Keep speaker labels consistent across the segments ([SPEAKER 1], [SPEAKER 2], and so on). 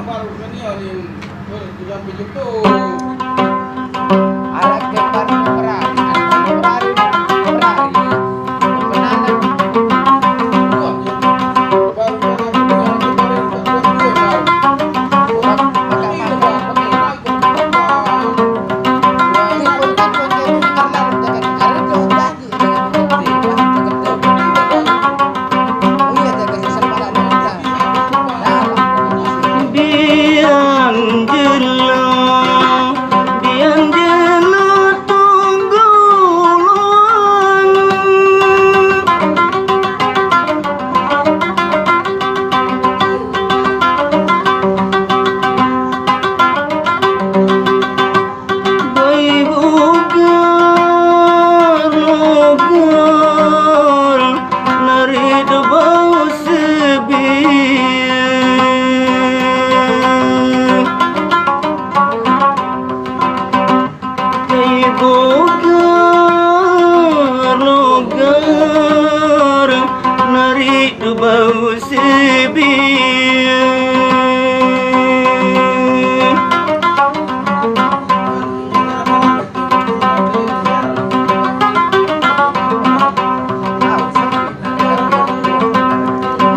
[SPEAKER 1] baru kan ya ni. Sudah begitu.
[SPEAKER 2] Alat kembar berari, berari, berari. Kemenangan.
[SPEAKER 3] bau sebir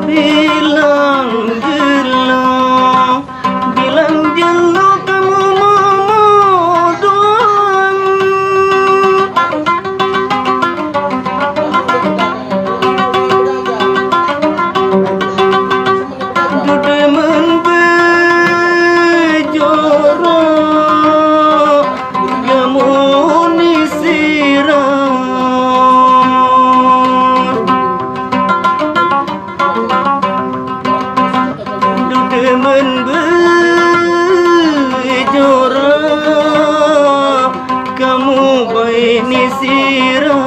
[SPEAKER 3] bilang jelo kamu mau doang demen bejoro gamoni siram demen bejoro kamu ini siram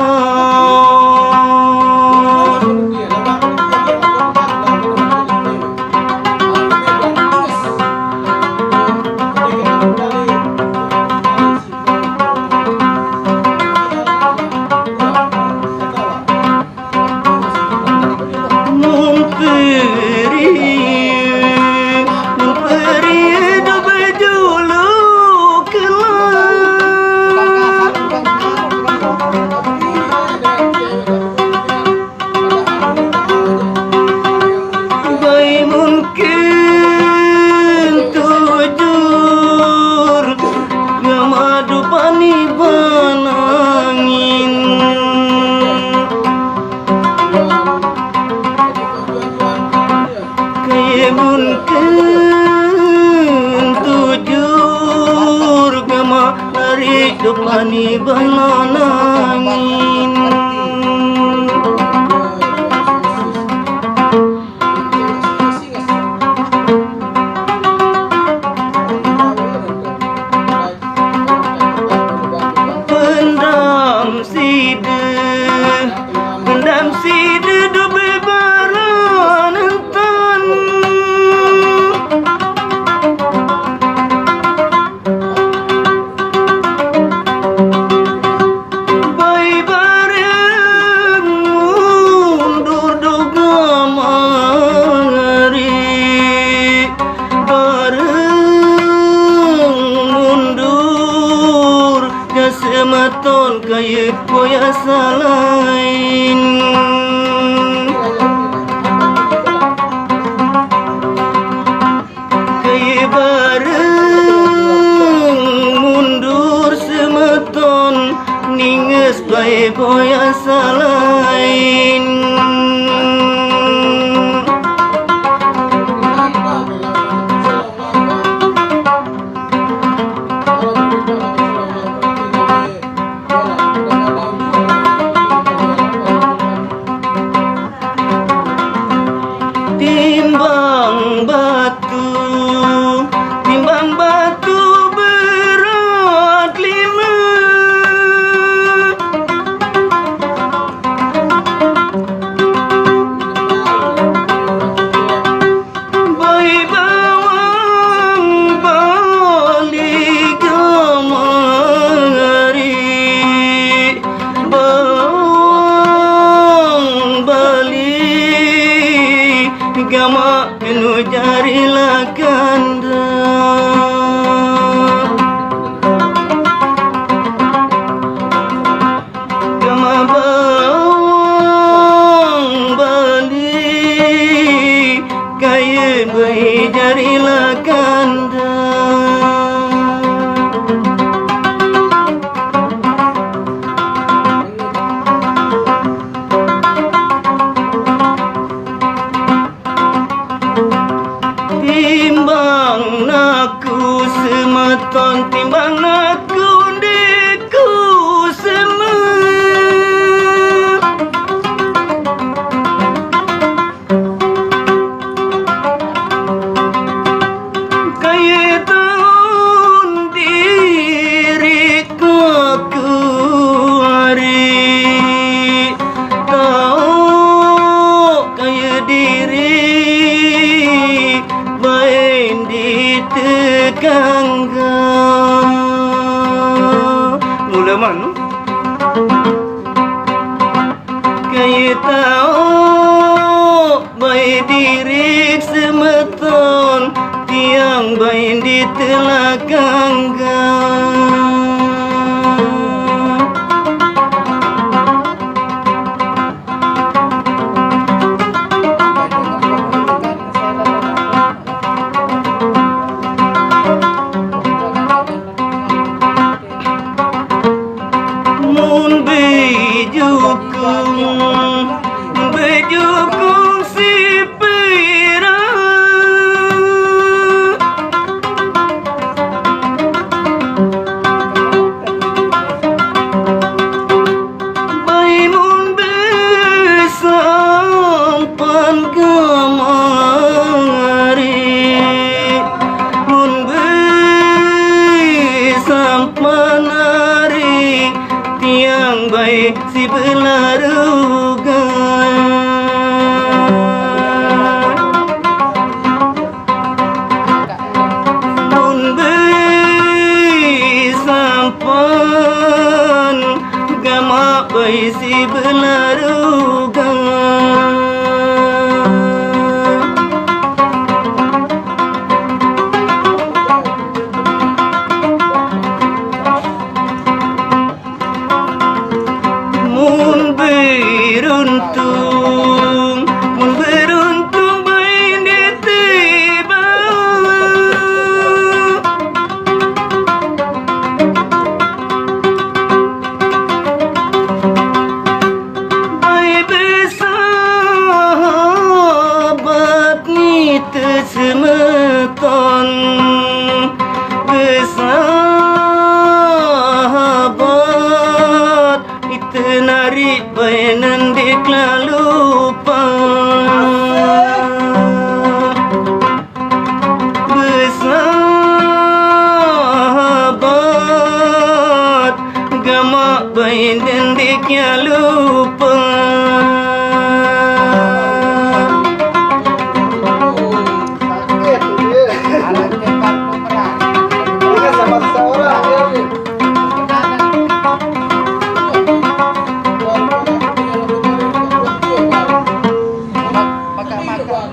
[SPEAKER 3] Mumperi dobe dulu baik mungkin tujur ngamadu pani banangin kayak mungkin tujur gama dari depani bananangin pendam side dobe baranentan bayi bareng mundur doga mari bareng mundur jasematon kaya koya salain kaya bareng mundur semeton ninges bae koya salain jarilah kanda. Timbang naku semeton, timbang naku deku semet. Kaya tahun diriku hari, tahu kaya diri bain ditekangga. Mula mana? Kaya tahu bain diri semeton, tiang bain ditelakangga. Mun bejukung si pira, bayi mun besampan kemari, mun besampan hari, tiang baik si belarugan. Mun besampan gama baik si belarugan. Mun beruntung bain ditiba, baik bersahabat ni tersemeton, bersahabat itu narik bainan diklalupa. Bersahabat gama bain dan diknya lupa.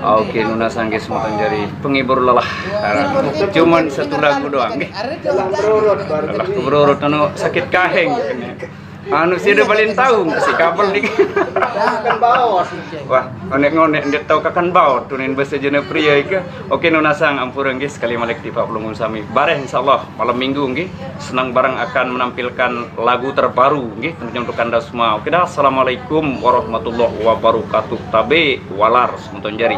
[SPEAKER 3] Oke, Nuna Sangge semutan jari penghibur lelah. Cuman satu lagu doang nggih. Lelah berurut anu sakit kaheng. Anu sih udah paling tahu si kabel nih.
[SPEAKER 2] Kan baos.
[SPEAKER 3] Wah, ngonek-ngonek ndet tahu kakan baut tunin bahasa jeuna pria ieu. Oke, Nuna Sang ampurang nggih sekali malek di Pak Pelungun sami. Bareh insyaallah malam Minggu nggih senang bareng akan menampilkan lagu terbaru nggih tentunya untuk Anda semua. Oke dah, assalamualaikum warahmatullahi wabarakatuh. Tabe walar semutan jari.